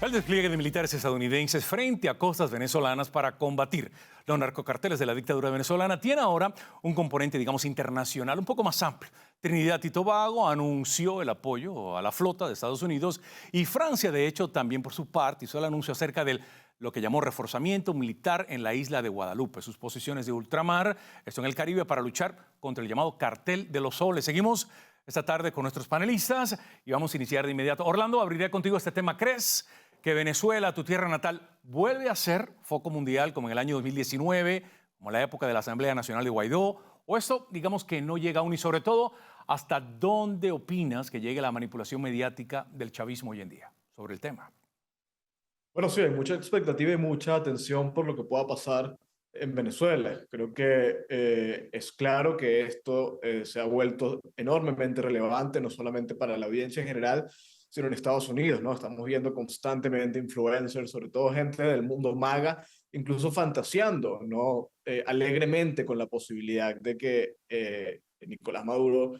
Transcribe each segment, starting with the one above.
El despliegue de militares estadounidenses frente a costas venezolanas para combatir los narcocarteles de la dictadura venezolana tiene ahora un componente, digamos, internacional un poco más amplio. Trinidad y Tobago anunció el apoyo a la flota de Estados Unidos y Francia, de hecho, también por su parte hizo el anuncio acerca de lo que llamó reforzamiento militar en la isla de Guadalupe, sus posiciones de ultramar, esto en el Caribe, para luchar contra el llamado Cartel de los Soles. Seguimos esta tarde con nuestros panelistas y vamos a iniciar de inmediato. Orlando, abriré contigo este tema. ¿Crees que Venezuela, tu tierra natal, vuelve a ser foco mundial como en el año 2019, como en la época de la Asamblea Nacional de Guaidó? ¿O esto, digamos, que no llega aún? Y sobre todo, ¿hasta dónde opinas que llegue la manipulación mediática del chavismo hoy en día sobre el tema? Bueno, sí, hay mucha expectativa y mucha atención por lo que pueda pasar en Venezuela. Creo que es claro que esto se ha vuelto enormemente relevante, no solamente para la audiencia en general, sino en Estados Unidos, ¿no? Estamos viendo constantemente influencers, sobre todo gente del mundo MAGA, incluso fantaseando, ¿no? Alegremente con la posibilidad de que Nicolás Maduro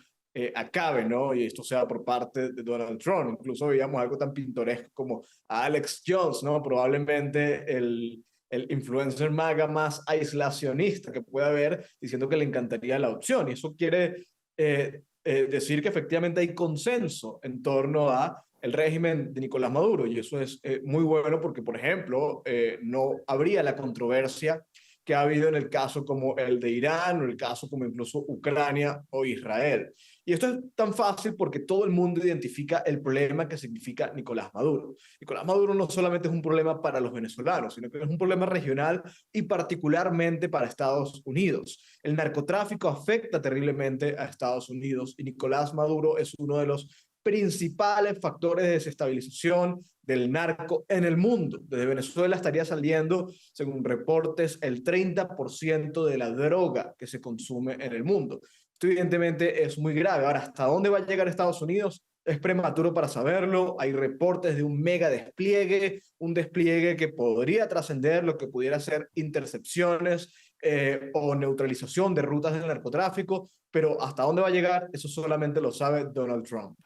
acabe, ¿no? Y esto sea por parte de Donald Trump. Incluso veíamos algo tan pintoresco como a Alex Jones, ¿no? Probablemente el influencer MAGA más aislacionista que pueda haber, diciendo que le encantaría la opción. Y eso quiere decir que efectivamente hay consenso en torno a el régimen de Nicolás Maduro. Y eso es muy bueno porque, por ejemplo, no habría la controversia que ha habido en el caso como el de Irán o el caso como incluso Ucrania o Israel. Y esto es tan fácil porque todo el mundo identifica el problema que significa Nicolás Maduro. Nicolás Maduro no solamente es un problema para los venezolanos, sino que es un problema regional y particularmente para Estados Unidos. El narcotráfico afecta terriblemente a Estados Unidos y Nicolás Maduro es uno de los principales factores de desestabilización del narco en el mundo. Desde Venezuela estaría saliendo, según reportes, el 30% de la droga que se consume en el mundo. Esto evidentemente es muy grave. Ahora, ¿hasta dónde va a llegar Estados Unidos? Es prematuro para saberlo. Hay reportes de un mega despliegue, un despliegue que podría trascender lo que pudiera ser intercepciones o neutralización de rutas del narcotráfico, pero ¿hasta dónde va a llegar? Eso solamente lo sabe Donald Trump.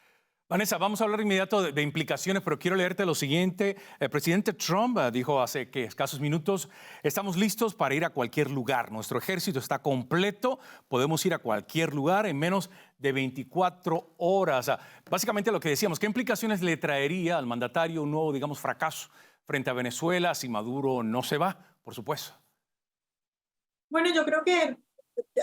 Vanessa, vamos a hablar de inmediato de implicaciones, pero quiero leerte lo siguiente. El presidente Trump dijo hace escasos minutos: estamos listos para ir a cualquier lugar. Nuestro ejército está completo. Podemos ir a cualquier lugar en menos de 24 horas. Básicamente lo que decíamos, ¿qué implicaciones le traería al mandatario un nuevo, digamos, fracaso frente a Venezuela si Maduro no se va, por supuesto? Bueno, yo creo que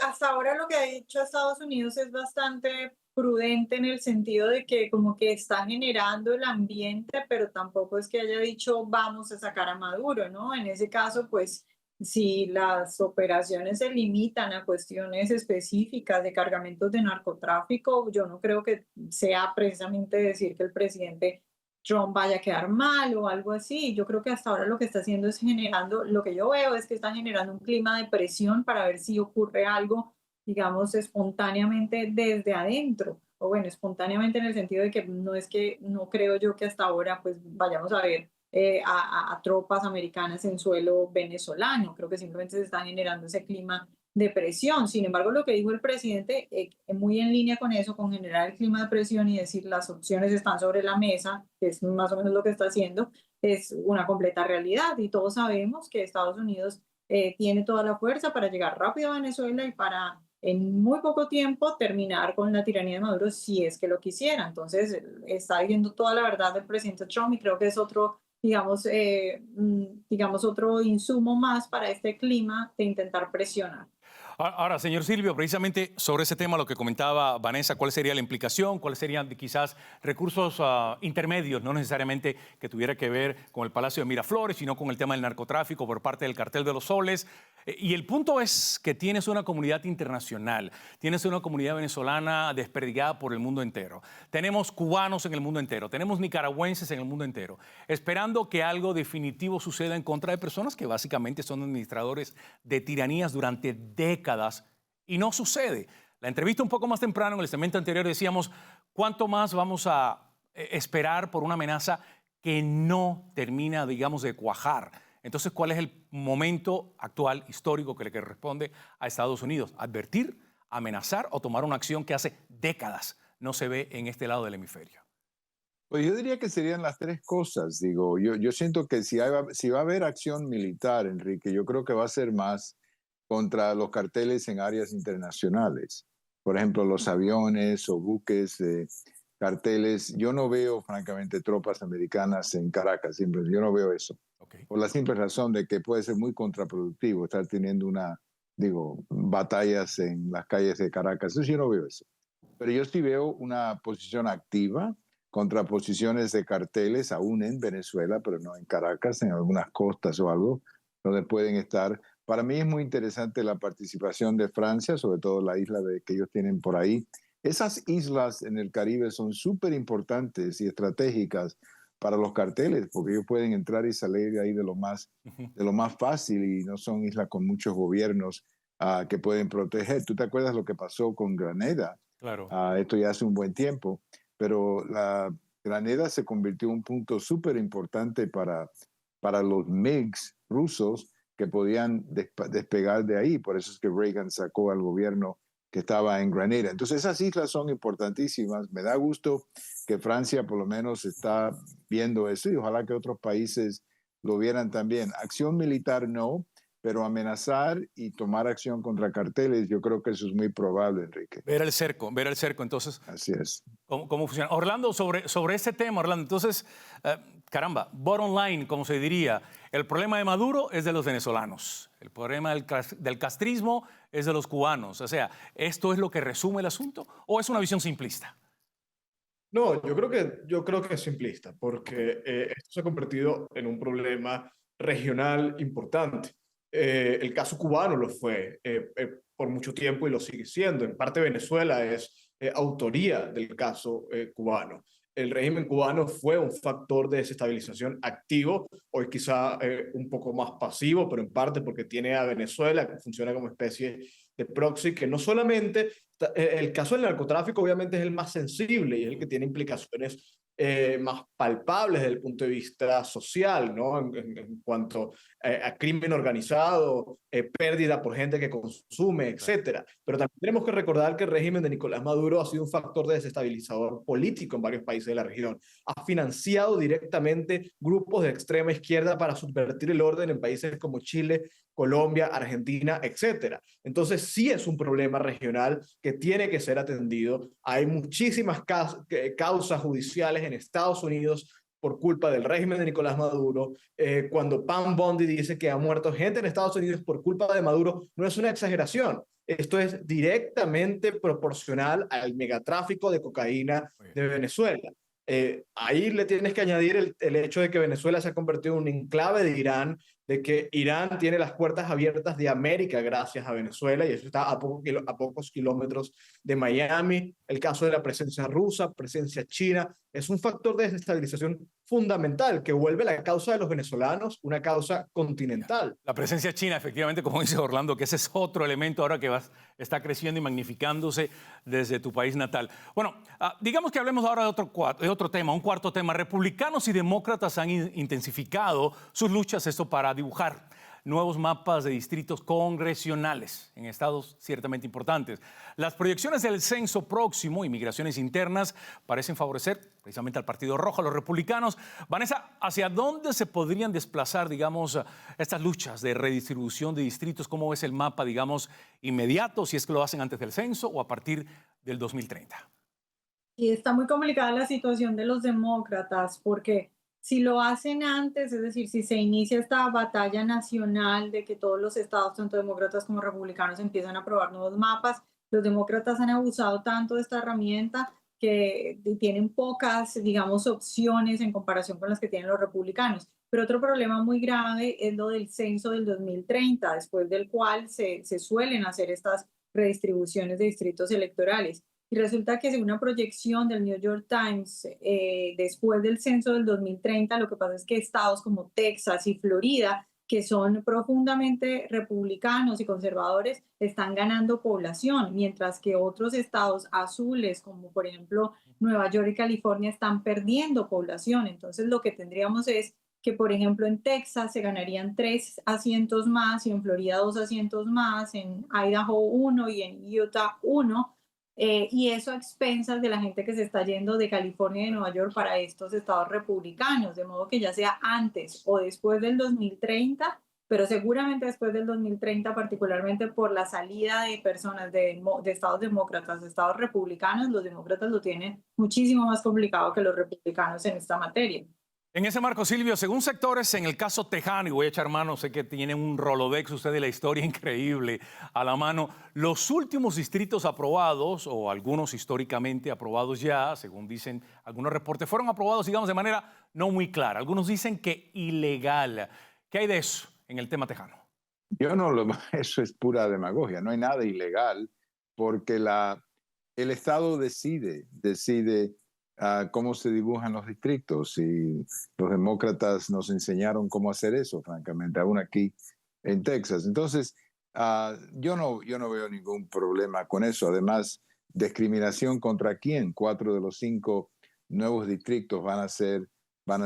hasta ahora lo que ha dicho Estados Unidos es bastante prudente en el sentido de que como que está generando el ambiente, pero tampoco es que haya dicho vamos a sacar a Maduro, ¿no? En ese caso, pues si las operaciones se limitan a cuestiones específicas de cargamentos de narcotráfico, yo no creo que sea precisamente decir que el presidente Trump vaya a quedar mal o algo así. Yo creo que hasta ahora lo que está haciendo es generando, lo que yo veo es que está generando un clima de presión para ver si ocurre algo, digamos, espontáneamente desde adentro. O bueno, espontáneamente en el sentido de que no es que, no creo yo que hasta ahora pues vayamos a ver a tropas americanas en suelo venezolano. Creo que simplemente se está generando ese clima de presión. Sin embargo, lo que dijo el presidente, muy en línea con eso, con generar el clima de presión y decir las opciones están sobre la mesa, que es más o menos lo que está haciendo, es una completa realidad. Y todos sabemos que Estados Unidos tiene toda la fuerza para llegar rápido a Venezuela y para en muy poco tiempo terminar con la tiranía de Maduro si es que lo quisiera. Entonces, está diciendo toda la verdad del presidente Trump y creo que es otro, digamos, otro insumo más para este clima de intentar presionar. Ahora, señor Silvio, precisamente sobre ese tema, lo que comentaba Vanessa, ¿cuál sería la implicación? ¿Cuáles serían quizás recursos intermedios, no necesariamente que tuviera que ver con el Palacio de Miraflores, sino con el tema del narcotráfico por parte del Cartel de los Soles? Y el punto es que tienes una comunidad internacional, tienes una comunidad venezolana desperdigada por el mundo entero. Tenemos cubanos en el mundo entero, tenemos nicaragüenses en el mundo entero, esperando que algo definitivo suceda en contra de personas que básicamente son administradores de tiranías durante décadas y no sucede. La entrevista un poco más temprano, en el segmento anterior, decíamos: ¿cuánto más vamos a esperar por una amenaza que no termina, digamos, de cuajar? Entonces, ¿cuál es el momento actual, histórico, que le corresponde a Estados Unidos? ¿Advertir, amenazar o tomar una acción que hace décadas no se ve en este lado del hemisferio? Pues yo diría que serían las tres cosas. Digo, yo siento que si va a haber acción militar, Enrique, yo creo que va a ser más contra los carteles en áreas internacionales. Por ejemplo, los aviones o buques de carteles. Yo no veo, francamente, tropas americanas en Caracas. Yo no veo eso. Okay. Por la simple razón de que puede ser muy contraproductivo estar teniendo batallas en las calles de Caracas. Entonces yo no veo eso. Pero yo sí veo una posición activa contra posiciones de carteles, aún en Venezuela, pero no en Caracas, en algunas costas o algo, donde pueden estar. Para mí es muy interesante la participación de Francia, sobre todo la isla que ellos tienen por ahí. Esas islas en el Caribe son súper importantes y estratégicas para los carteles, porque ellos pueden entrar y salir de ahí de lo más fácil, y no son islas con muchos gobiernos que pueden proteger. ¿Tú te acuerdas lo que pasó con Granada? Claro. Esto ya hace un buen tiempo, pero la Granada se convirtió en un punto súper importante para los MiGs rusos que podían despegar de ahí. Por eso es que Reagan sacó al gobierno que estaba en Granada. Entonces esas islas son importantísimas. Me da gusto que Francia por lo menos está viendo eso, y ojalá que otros países lo vieran también. Acción militar no, pero amenazar y tomar acción contra carteles, yo creo que eso es muy probable, Enrique. Ver el cerco, entonces. Así es. ¿Cómo funciona? Orlando, sobre este tema, Orlando, entonces, caramba, bottom line, como se diría, el problema de Maduro es de los venezolanos, el problema del castrismo es de los cubanos. O sea, ¿esto es lo que resume el asunto o es una visión simplista? No, yo creo que es simplista, porque esto se ha convertido en un problema regional importante. El caso cubano lo fue por mucho tiempo y lo sigue siendo. En parte Venezuela es autoría del caso cubano. El régimen cubano fue un factor de desestabilización activo, hoy quizá un poco más pasivo, pero en parte porque tiene a Venezuela, que funciona como especie de proxy, que no solamente el caso del narcotráfico obviamente es el más sensible y es el que tiene implicaciones más palpables desde el punto de vista social, ¿no? En cuanto a crimen organizado, pérdida por gente que consume, etcétera. Pero también tenemos que recordar que el régimen de Nicolás Maduro ha sido un factor de desestabilizador político en varios países de la región. Ha financiado directamente grupos de extrema izquierda para subvertir el orden en países como Chile, Colombia, Argentina, etcétera. Entonces sí es un problema regional que tiene que ser atendido. Hay muchísimas causas judiciales en Estados Unidos por culpa del régimen de Nicolás Maduro. Cuando Pam Bondi dice que ha muerto gente en Estados Unidos por culpa de Maduro, no es una exageración. Esto es directamente proporcional al megatráfico de cocaína de Venezuela. Ahí le tienes que añadir el hecho de que Venezuela se ha convertido en un enclave de Irán, de que Irán tiene las puertas abiertas de América gracias a Venezuela, y eso está a pocos kilómetros de Miami. El caso de la presencia rusa, presencia china, es un factor de desestabilización fundamental que vuelve la causa de los venezolanos una causa continental. La presencia china, efectivamente, como dice Orlando, que ese es otro elemento ahora que está creciendo y magnificándose desde tu país natal. Bueno, digamos que hablemos ahora de otro tema, un cuarto tema. Republicanos y demócratas han intensificado sus luchas, esto para dibujar nuevos mapas de distritos congresionales en estados ciertamente importantes. Las proyecciones del censo próximo y migraciones internas parecen favorecer precisamente al Partido Rojo, a los republicanos. Vanessa, ¿hacia dónde se podrían desplazar, digamos, estas luchas de redistribución de distritos? ¿Cómo ves el mapa, digamos, inmediato, si es que lo hacen antes del censo o a partir del 2030? Y está muy complicada la situación de los demócratas porque si lo hacen antes, es decir, si se inicia esta batalla nacional de que todos los estados, tanto demócratas como republicanos, empiezan a aprobar nuevos mapas, los demócratas han abusado tanto de esta herramienta que tienen pocas, digamos, opciones en comparación con las que tienen los republicanos. Pero otro problema muy grave es lo del censo del 2030, después del cual se suelen hacer estas redistribuciones de distritos electorales. Y resulta que según una proyección del New York Times, después del censo del 2030, lo que pasa es que estados como Texas y Florida, que son profundamente republicanos y conservadores, están ganando población, mientras que otros estados azules, como por ejemplo Nueva York y California, están perdiendo población. Entonces lo que tendríamos es que, por ejemplo, en Texas se ganarían 3 asientos más y en Florida 2 asientos más, en Idaho 1 y en Utah 1. y eso a expensas de la gente que se está yendo de California y de Nueva York para estos estados republicanos, de modo que ya sea antes o después del 2030, pero seguramente después del 2030, particularmente por la salida de personas de estados demócratas, de estados republicanos, los demócratas lo tienen muchísimo más complicado que los republicanos en esta materia. En ese marco, Silvio, según sectores, en el caso tejano, y voy a echar mano, sé que tiene un Rolodex usted de la historia increíble a la mano, los últimos distritos aprobados, o algunos históricamente aprobados ya, según dicen algunos reportes, fueron aprobados, digamos, de manera no muy clara. Algunos dicen que ilegal. ¿Qué hay de eso en el tema tejano? Eso es pura demagogia, no hay nada ilegal, porque el Estado decide cómo se dibujan los distritos, y los demócratas nos enseñaron cómo hacer eso, francamente, aún aquí en Texas. Entonces, yo no veo ningún problema con eso. Además, discriminación contra quién. 4 de los 5 nuevos distritos van a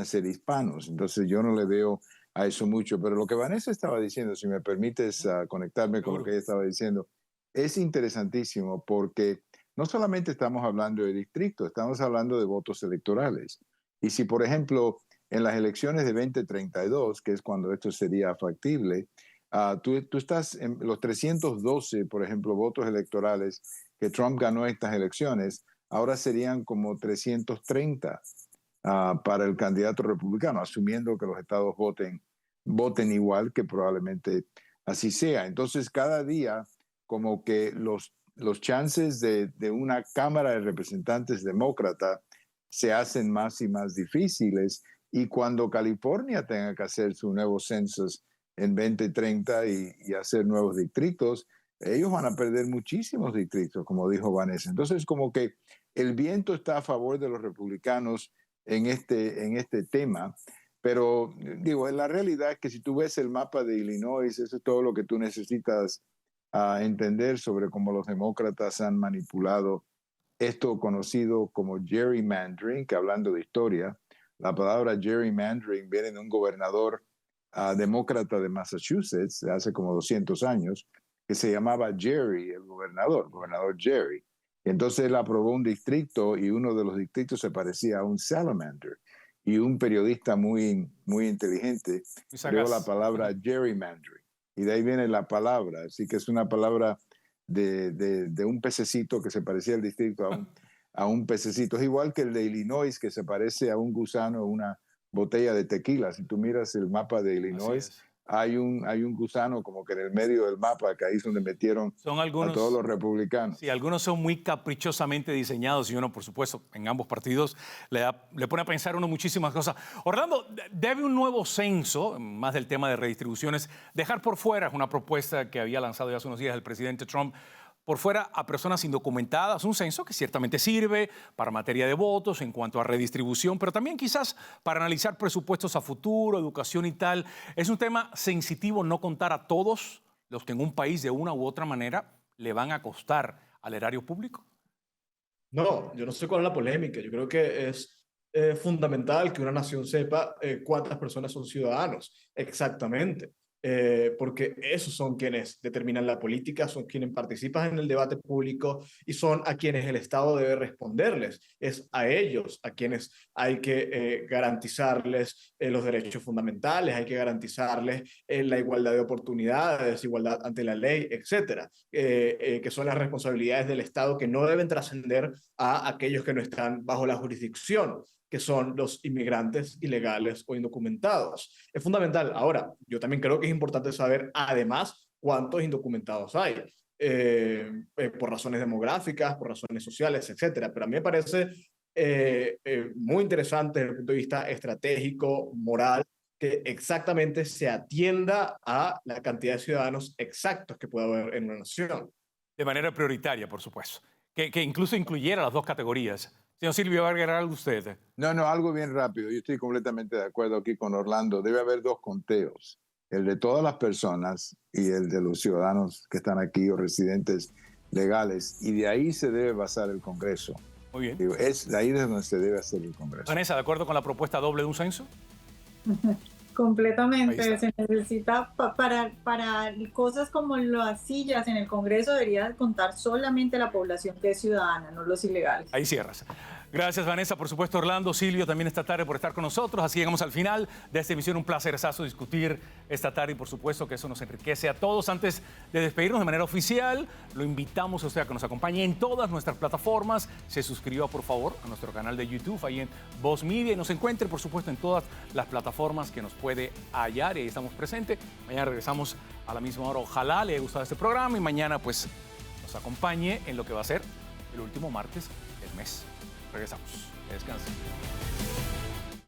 ser hispanos. Entonces, yo no le veo a eso mucho. Pero lo que Vanessa estaba diciendo, si me permites conectarme con lo que ella estaba diciendo, es interesantísimo, porque no solamente estamos hablando de distritos, estamos hablando de votos electorales. Y si, por ejemplo, en las elecciones de 2032, que es cuando esto sería factible, tú estás en los 312, por ejemplo, votos electorales que Trump ganó estas elecciones, ahora serían como 330 para el candidato republicano, asumiendo que los estados voten igual, que probablemente así sea. Entonces, cada día, como que los chances de una Cámara de Representantes demócrata se hacen más y más difíciles, y cuando California tenga que hacer su nuevo census en 2030 y hacer nuevos distritos, ellos van a perder muchísimos distritos, como dijo Vanessa. Entonces, como que el viento está a favor de los republicanos en este tema, pero digo, la realidad es que si tú ves el mapa de Illinois, eso es todo lo que tú necesitas entender sobre cómo los demócratas han manipulado esto conocido como gerrymandering, que hablando de historia, la palabra gerrymandering viene de un gobernador demócrata de Massachusetts de hace como 200 años, que se llamaba Jerry, el gobernador Jerry. Entonces él aprobó un distrito, y uno de los distritos se parecía a un salamander, y un periodista muy, muy inteligente creó la palabra gerrymandering. Y de ahí viene la palabra, así que es una palabra de un pececito que se parecía al distrito a un pececito. Es igual que el de Illinois, que se parece a un gusano, una botella de tequila. Si tú miras el mapa de Illinois, hay un gusano como que en el medio del mapa, que ahí es donde metieron a todos los republicanos. Sí, algunos son muy caprichosamente diseñados, y uno, por supuesto, en ambos partidos le pone a pensar uno muchísimas cosas. Orlando, ¿debe un nuevo censo, más del tema de redistribuciones, dejar por fuera una propuesta que había lanzado ya hace unos días el presidente Trump, por fuera a personas indocumentadas? Un censo que ciertamente sirve para materia de votos en cuanto a redistribución, pero también quizás para analizar presupuestos a futuro, educación y tal. ¿Es un tema sensitivo no contar a todos los que en un país de una u otra manera le van a costar al erario público? No, yo no sé cuál es la polémica. Yo creo que es fundamental que una nación sepa cuántas personas son ciudadanos exactamente. Porque esos son quienes determinan la política, son quienes participan en el debate público y son a quienes el Estado debe responderles. Es a ellos a quienes hay que garantizarles los derechos fundamentales, hay que garantizarles la igualdad de oportunidades, igualdad ante la ley, etcétera, que son las responsabilidades del Estado, que no deben trascender a aquellos que no están bajo la jurisdicción, que son los inmigrantes ilegales o indocumentados. Es fundamental. Ahora, yo también creo que es importante saber, además, cuántos indocumentados hay, por razones demográficas, por razones sociales, etcétera. Pero a mí me parece muy interesante desde el punto de vista estratégico, moral, que exactamente se atienda a la cantidad de ciudadanos exactos que pueda haber en una nación. De manera prioritaria, por supuesto. Que incluso incluyera las dos categorías. Señor Silvio, ¿va a agregar algo usted? No, algo bien rápido. Yo estoy completamente de acuerdo aquí con Orlando. Debe haber 2 conteos, el de todas las personas y el de los ciudadanos que están aquí o residentes legales, y de ahí se debe basar el Congreso. Muy bien. Es de ahí de donde se debe hacer el Congreso. Vanessa, ¿de acuerdo con la propuesta doble de un censo? Completamente, se necesita para cosas como las sillas en el Congreso debería contar solamente la población que es ciudadana, no los ilegales. Ahí cierras. Gracias, Vanessa. Por supuesto, Orlando, Silvio, también esta tarde por estar con nosotros. Así llegamos al final de esta emisión. Un placerzazo discutir esta tarde y por supuesto que eso nos enriquece a todos. Antes de despedirnos de manera oficial, lo invitamos a usted a que nos acompañe en todas nuestras plataformas. Se suscriba, por favor, a nuestro canal de YouTube, ahí en Voz Media, y nos encuentre, por supuesto, en todas las plataformas que nos puede hallar. Y ahí estamos presentes. Mañana regresamos a la misma hora. Ojalá le haya gustado este programa y mañana, pues, nos acompañe en lo que va a ser el último martes del mes. Regresamos. Que descansen.